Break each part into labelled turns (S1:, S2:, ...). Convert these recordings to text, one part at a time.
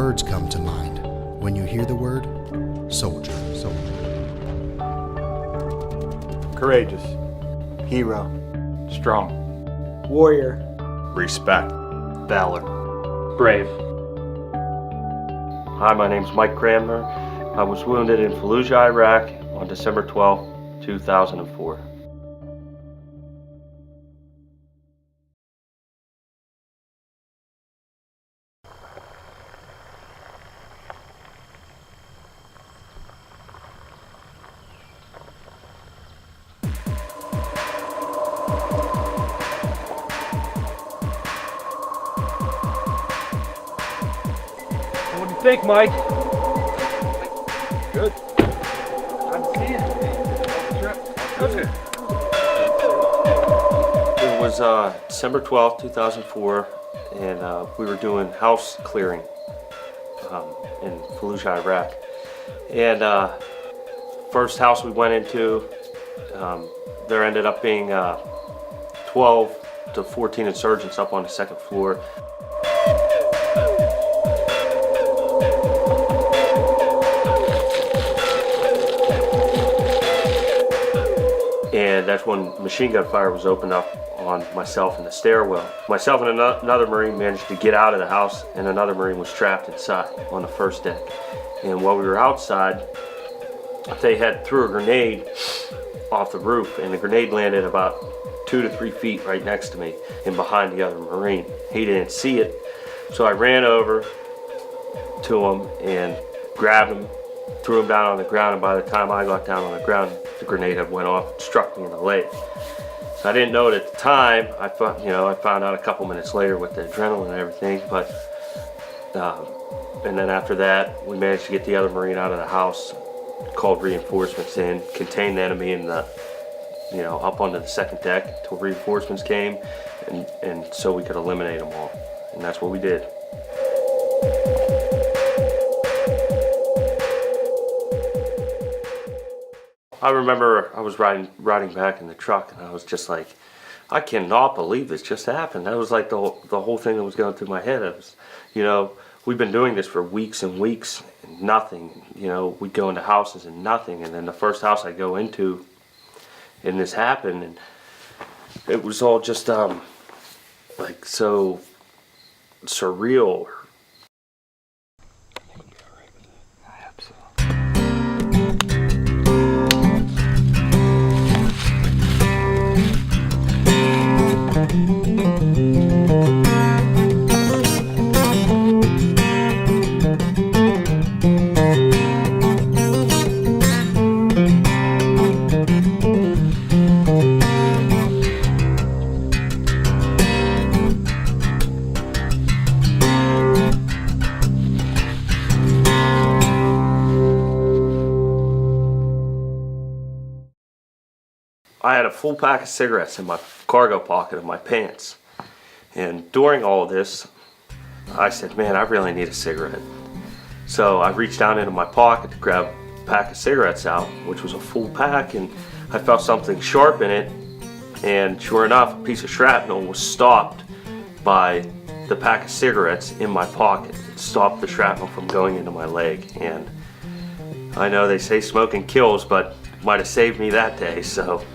S1: words come to mind when you hear the word soldier?
S2: Courageous. Hero.
S3: Strong.
S4: Warrior.
S5: Respect.
S3: Valor.
S6: Brave.
S7: Hi, my name's Mike Cranmer. I was wounded in Fallujah, Iraq on December 12, 2004.
S6: What do you think, Mike?
S2: Good.
S6: I'm seeing it.
S7: It was December 12th, 2004, and we were doing house clearing in Fallujah, Iraq. And first house we went into, there ended up being 12 to 14 insurgents up on the second floor. And that's when machine gun fire was opened up on myself in the stairwell. Myself and another Marine managed to get out of the house, and another Marine was trapped inside on the first deck. And while we were outside, they had threw a grenade off the roof, and the grenade landed about 2 to 3 feet right next to me and behind the other Marine. He didn't see it, so I ran over to him and grabbed him, threw him down on the ground, and by the time I got down on the ground, the grenade had went off and struck me in the leg. So I didn't know it at the time. I found out a couple minutes later with the adrenaline and everything, but and then after that, we managed to get the other Marine out of the house, called reinforcements in, contained the enemy in the, up onto the second deck until reinforcements came, and so we could eliminate them all. And that's what we did. I remember I was riding back in the truck, and I was just like, I cannot believe this just happened. That was like the whole thing that was going through my head. It was, we've been doing this for weeks and weeks, and nothing. We'd go into houses and nothing, and then the first house I go into, and this happened, and it was all just like so surreal. I had a full pack of cigarettes in my cargo pocket of my pants. And during all of this, I said, man, I really need a cigarette. So I reached down into my pocket to grab a pack of cigarettes out, which was a full pack, and I felt something sharp in it. And sure enough, a piece of shrapnel was stopped by the pack of cigarettes in my pocket. It stopped the shrapnel from going into my leg. And I know they say smoking kills, but it might have saved me that day, so.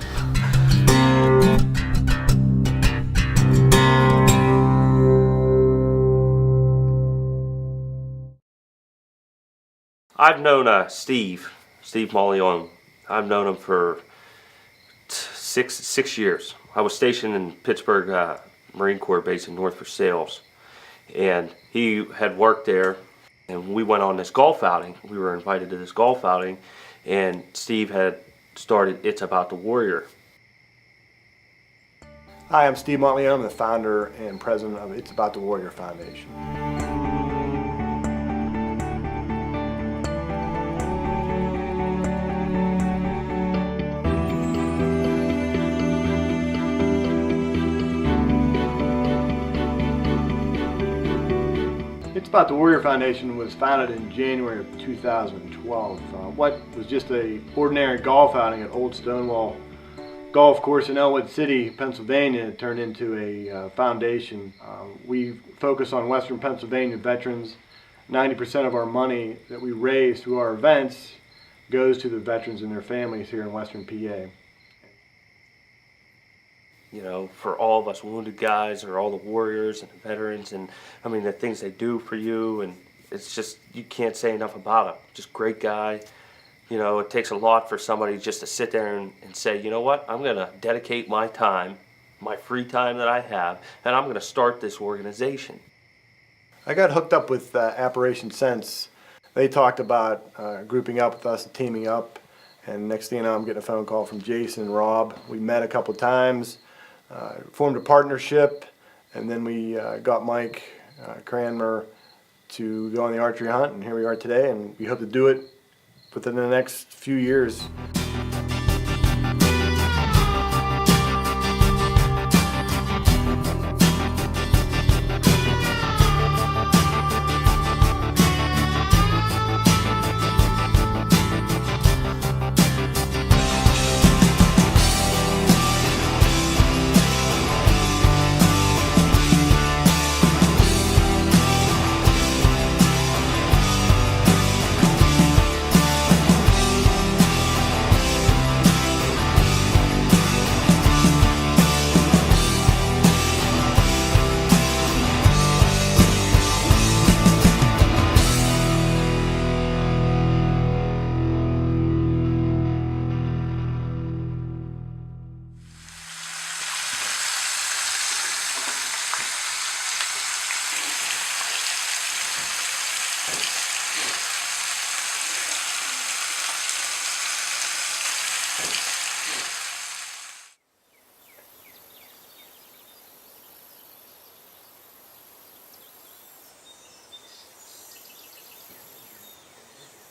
S7: I've known Steve Mauleon. I've known him for six years. I was stationed in Pittsburgh Marine Corps base in North Versailles, and he had worked there, and we went on this golf outing. We were invited to this golf outing, and Steve had started It's About the Warrior.
S2: Hi, I'm Steve Mauleon. I'm the founder and president of It's About the Warrior Foundation. It's About the Warrior Foundation was founded in January of 2012. What was just a ordinary golf outing at Old Stonewall Golf Course in Elwood City, Pennsylvania, turned into a foundation. We focus on Western Pennsylvania veterans 90% of our money that we raise through our events goes to the veterans and their families here in Western PA.
S7: You know, for all of us wounded guys, or all the warriors and the veterans, and I mean the things they do for you, and it's just, you can't say enough about them. Just great guy. You know, it takes a lot for somebody just to sit there and say, you know what, I'm going to dedicate my time, my free time that I have, and I'm going to start this organization.
S2: I got hooked up with Apparition since they talked about grouping up with us and teaming up, and next thing you know, I'm getting a phone call from Jason and Rob. We met a couple times, formed a partnership, and then we got Mike Cranmer to go on the archery hunt, and here we are today, and we hope to do it within the next few years.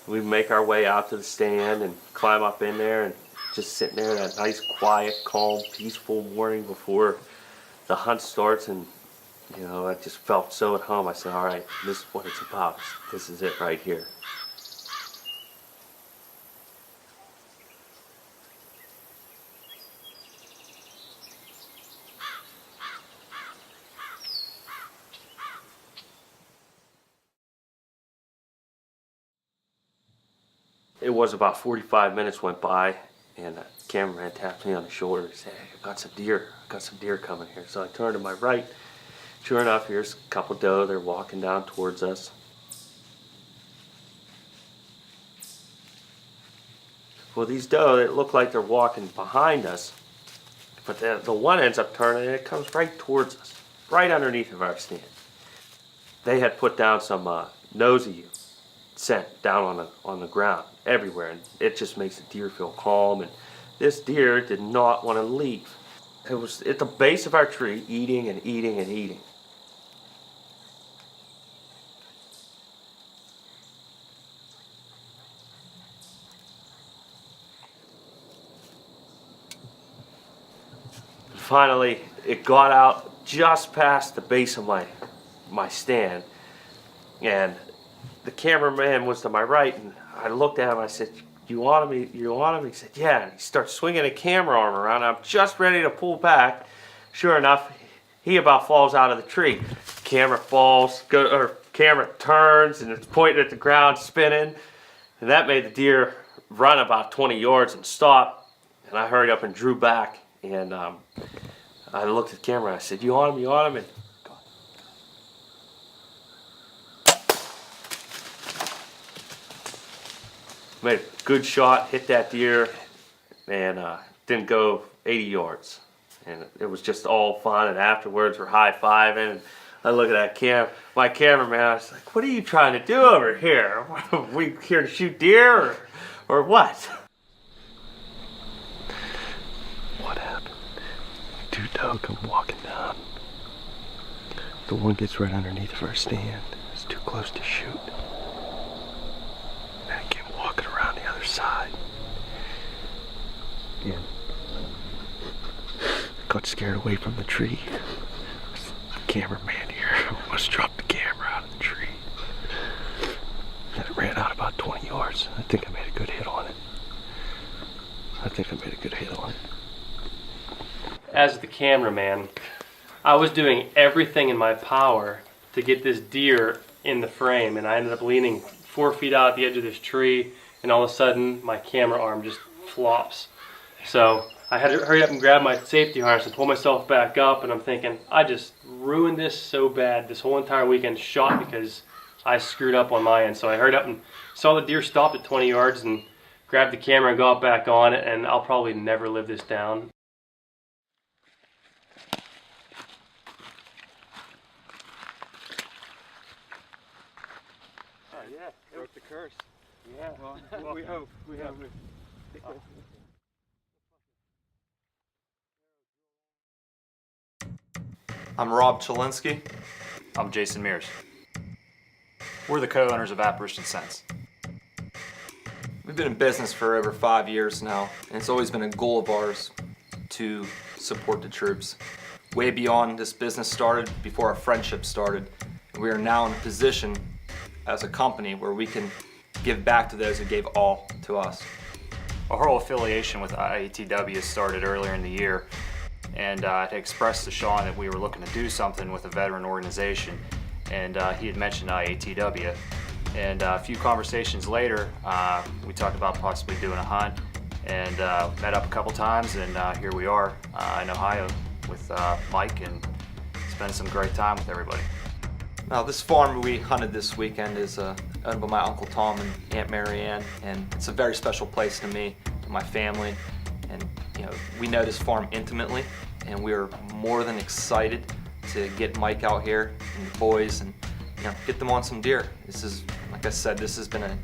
S7: We make our way out to the stand and climb up in there, and just sitting there that nice, quiet, calm, peaceful morning before the hunt starts, and you know, I just felt so at home. I said, all right, this is what it's about. This is it right here. It was about 45 minutes went by, and the cameraman tapped me on the shoulder and said, hey, I got some deer coming here. So I turned to my right. Sure enough, here's a couple doe. They're walking down towards us. Well, these doe, it looked like they're walking behind us, but the one ends up turning and it comes right towards us, right underneath of our stand. They had put down some nosy scent down on the ground everywhere, and it just makes the deer feel calm, and this deer did not want to leave. It was at the base of our tree, eating and eating and eating. And finally, it got out just past the base of my stand, and the cameraman was to my right, and I looked at him. I said, "You want me? You want him?" He said, "Yeah." And he starts swinging a camera arm around. I'm just ready to pull back. Sure enough, he about falls out of the tree. Camera falls, camera turns, and it's pointing at the ground, spinning. And that made the deer run about 20 yards and stop. And I hurried up and drew back. And I looked at the camera. I said, "You want him? You want him?" And made a good shot, hit that deer, and didn't go 80 yards. And it was just all fun, and afterwards we're high-fiving. And I look at that my cameraman, I was like, "What are you trying to do over here? Are we here to shoot deer or what?"
S4: What happened? Two doe come walking down. The one gets right underneath of our stand. It's too close to shoot. And it came walking around the other side. And got scared away from the tree. The cameraman here almost dropped the camera out of the tree. And it ran out about 20 yards. I think I made a good hit on it.
S6: As the cameraman, I was doing everything in my power to get this deer
S5: in the frame, and I ended up leaning 4 feet out at the edge of this tree, and all of a sudden my camera arm just flops. So I had to hurry up and grab my safety harness and pull myself back up, and I'm thinking, I just ruined this so bad. This whole entire weekend shot because I screwed up on my end. So I hurried up and saw the deer stopped at 20 yards and grabbed the camera and got back on it, and I'll probably never live this down.
S6: Yeah, broke the curse. Yeah. Well, we hope. We hope.
S3: I'm Rob Chalinsky. I'm Jason Mears. We're the co-owners of Apparition Sense.
S8: We've been in business for over 5 years now, and it's always been a goal of ours to support the troops. Way beyond this business started, before our friendship started, and we are now in a position as a company where we can give back to those who gave all to us.
S3: Our whole affiliation with IATW started earlier in the year, and I had expressed to Sean that we were looking to do something with a veteran organization, and he had mentioned IATW. And a few conversations later, we talked about possibly doing a hunt, and met up a couple times, and here we are in Ohio with Mike, and spent some great time with everybody.
S8: Now, this farm we hunted this weekend is owned by my Uncle Tom and Aunt Mary Ann, and it's a very special place to me, to my family, and we know this farm intimately, and we are more than excited to get Mike out here and the boys and get them on some deer. This is, like I said, this has been a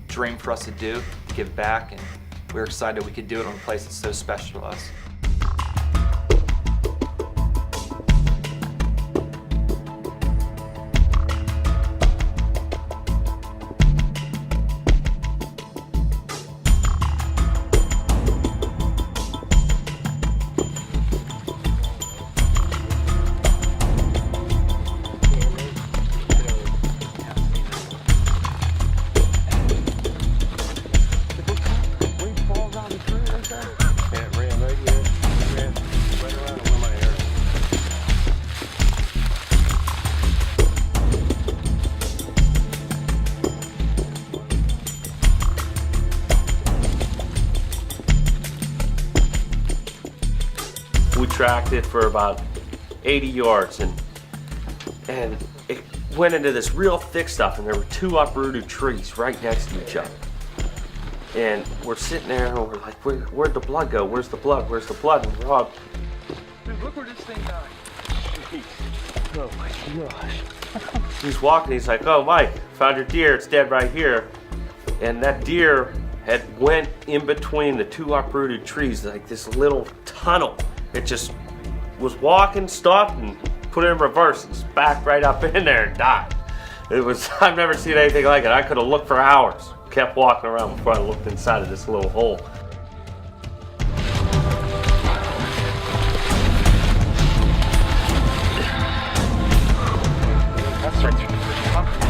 S8: dream for us to do, to give back, and we're excited we could do it on a place that's so special to us.
S7: We tracked it for about 80 yards, and it went into this real thick stuff, and there were 2 uprooted trees right next to each other. And we're sitting there and we're like, where'd the blood go? Where's the blood? Where's the blood? And Rob,
S6: Dude, look where this thing died.
S7: oh my gosh. He's walking, he's like, oh Mike, found your deer, it's dead right here. And that deer had went in between the 2 uprooted trees, like this little tunnel. It just was walking, stopped, and put it in reverse, and just backed right up in there and died. It was, I've never seen anything like it. I could have looked for hours, kept walking around before I looked inside of this little hole.
S6: That's right through the first concrete.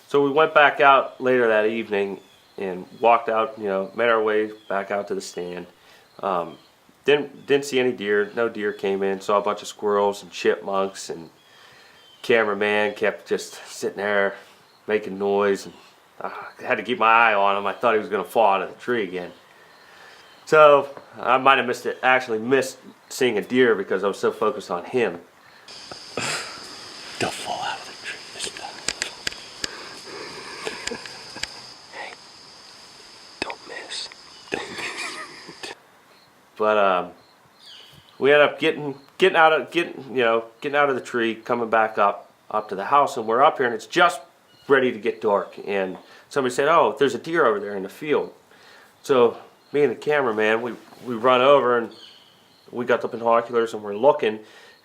S7: So we went back out later that evening and walked out, made our way back out to the stand. Didn't see any deer. No deer came in. Saw a bunch of squirrels and chipmunks, and cameraman kept just sitting there making noise, and I had to keep my eye on him. I thought he was going to fall out of the tree again. So I might have missed seeing a deer because I was so focused on him.
S4: Don't fall out of the tree this time. Hey, don't miss.
S7: But we ended up getting out of the tree, coming back up to the house, and we're up here, and it's just ready to get dark. And somebody said, "Oh, there's a deer over there in the field." So me and the cameraman, we run over, and we got the binoculars and we're looking.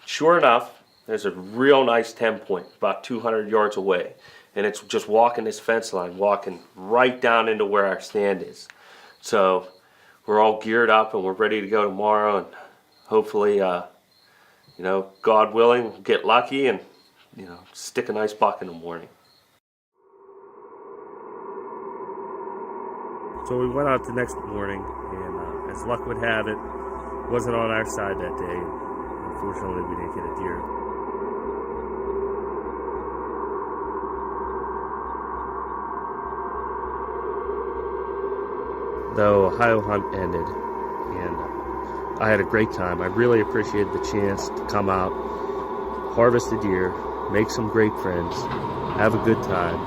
S7: Sure enough, there's a real nice 10 point about 200 yards away, and it's just walking this fence line, walking right down into where our stand is. So we're all geared up and we're ready to go tomorrow, and hopefully you know, God willing, we'll get lucky and, you know, stick a nice buck in the morning.
S9: So we went out the next morning, and as luck would have it, wasn't on our side that day. Unfortunately, we didn't get a deer. The Ohio hunt ended, and I had a great time. I really appreciated the chance to come out, harvest a deer, make some great friends, have a good time,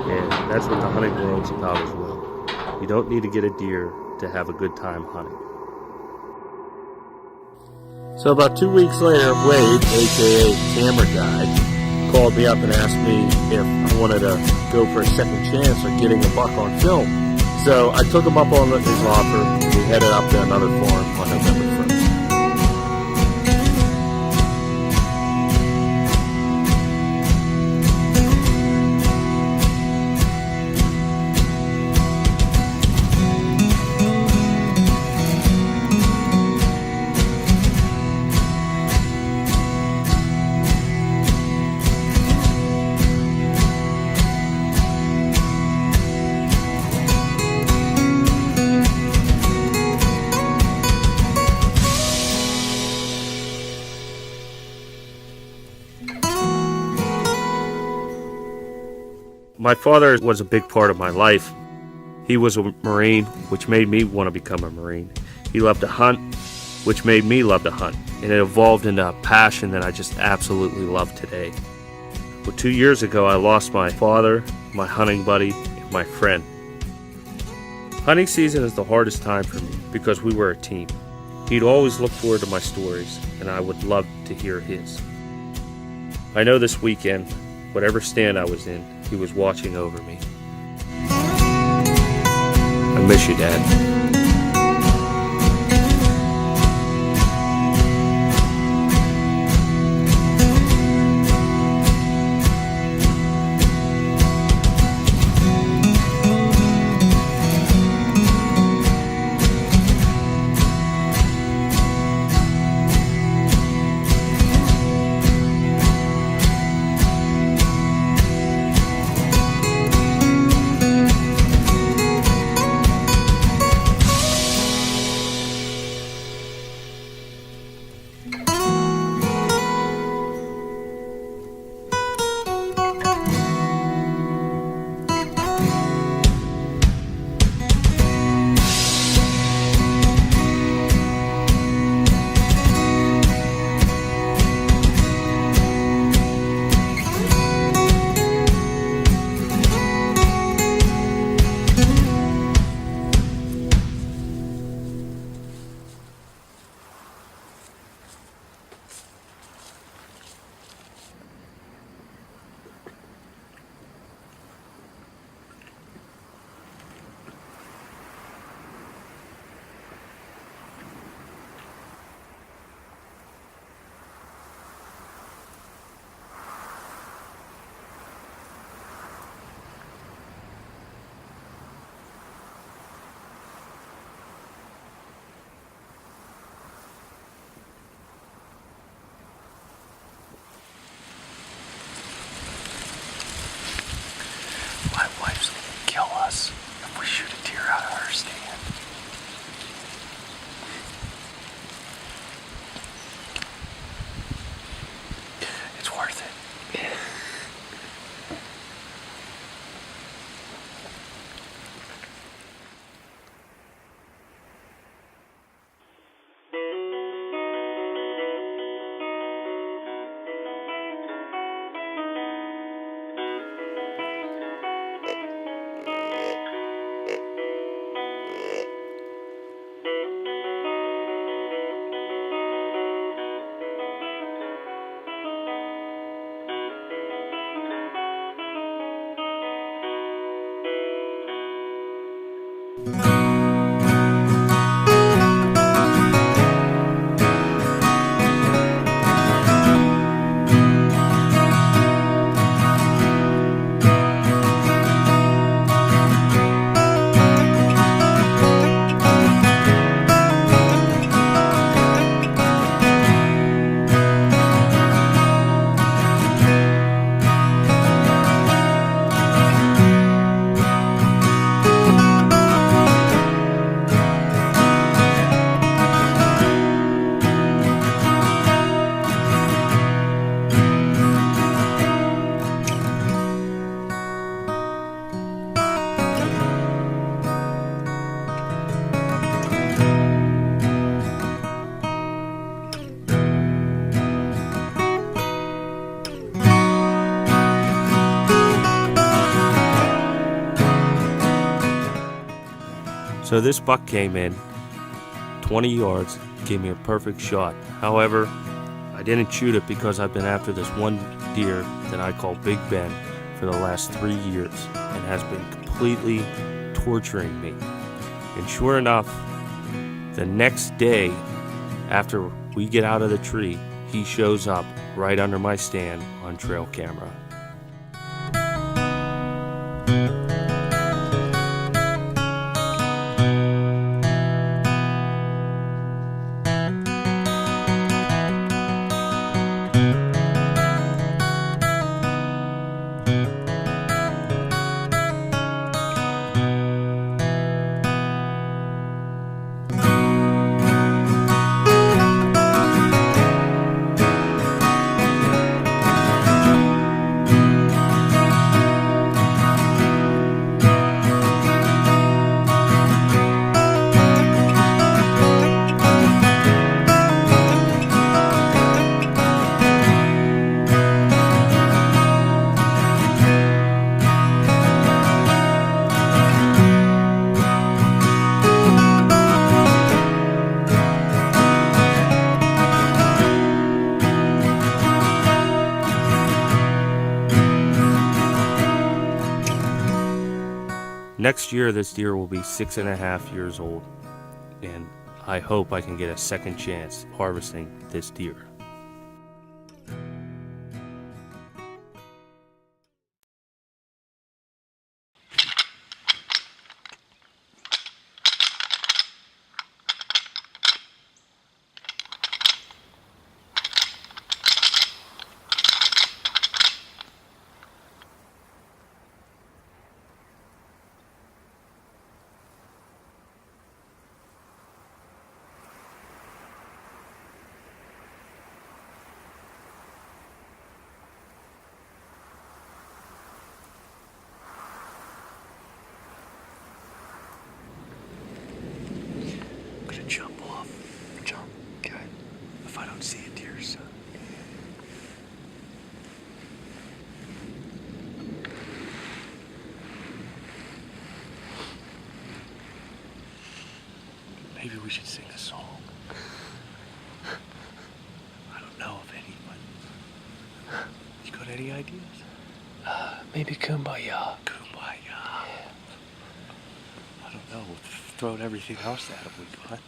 S9: and that's what the hunting world's about as well. You don't need to get a deer to have a good time hunting. So about 2 weeks later, Wade, aka Camera Guy, called me up and asked me if I wanted to go for a second chance at getting a buck on film. So I took him up on his offer. We headed up to another farm on November 1st. My father was a big part of my life. He was a Marine, which made me want to become a Marine. He loved to hunt, which made me love to hunt. And it evolved into a passion that I just absolutely love today. Well, 2 years ago, I lost my father, my hunting buddy, and my friend. Hunting season is the hardest time for me because we were a team. He'd always look forward to my stories, and I would love to hear his. I know this weekend, whatever stand I was in, he was watching over me. I miss you, Dad. My wife's gonna kill us if we shoot a deer out of her stand. It's worth it. So this buck came in 20 yards, gave me a perfect shot. However, I didn't shoot it because I've been after this one deer that I call Big Ben for the last 3 years and has been completely torturing me. And sure enough, the next day after we get out of the tree, he shows up right under my stand on trail camera. Next year, this deer will be 6.5 years old, and I hope I can get a second chance harvesting this deer.
S4: Jump off. Jump. Okay. If I don't see a deer, son. Maybe we should sing a song. I don't know of any, but you got any ideas? Maybe Kumbaya. Kumbaya. Yeah. I don't know. We've thrown everything else at him we got.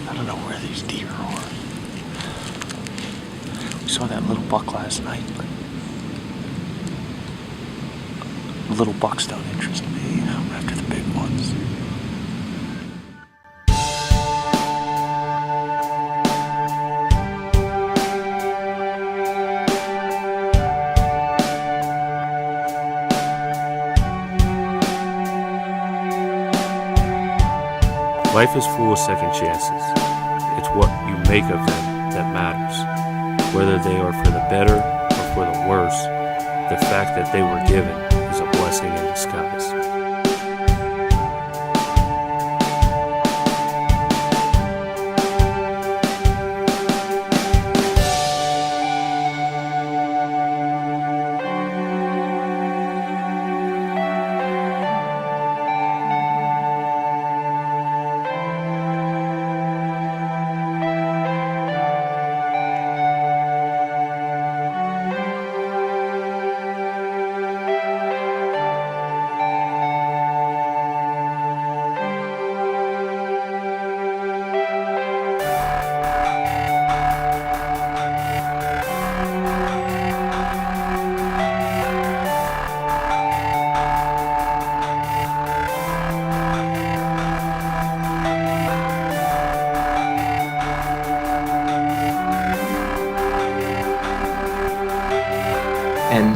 S4: I don't know where these deer are. We saw that little buck last night, but little bucks don't interest me. I'm after the big ones.
S9: Life is full of second chances. It's what you make of them that matters. Whether they are for the better or for the worse, the fact that they were given is a blessing in disguise.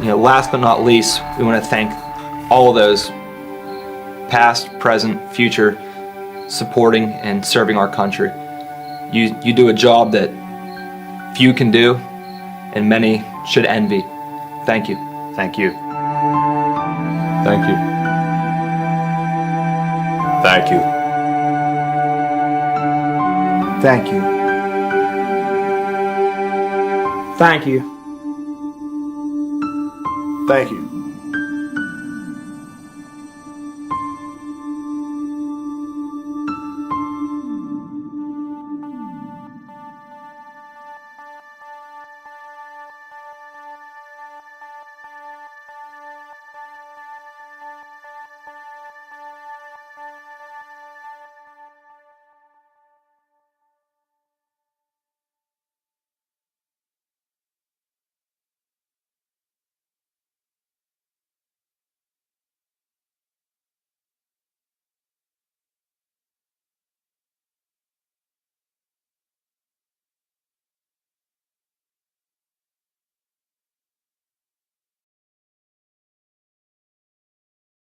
S8: last but not least, we want to thank all of those past, present, future, supporting and serving our country. You do a job that few can do and many should envy. Thank you.
S3: Thank you.
S7: Thank you. Thank you.
S10: Thank you.
S2: Thank you. Thank you.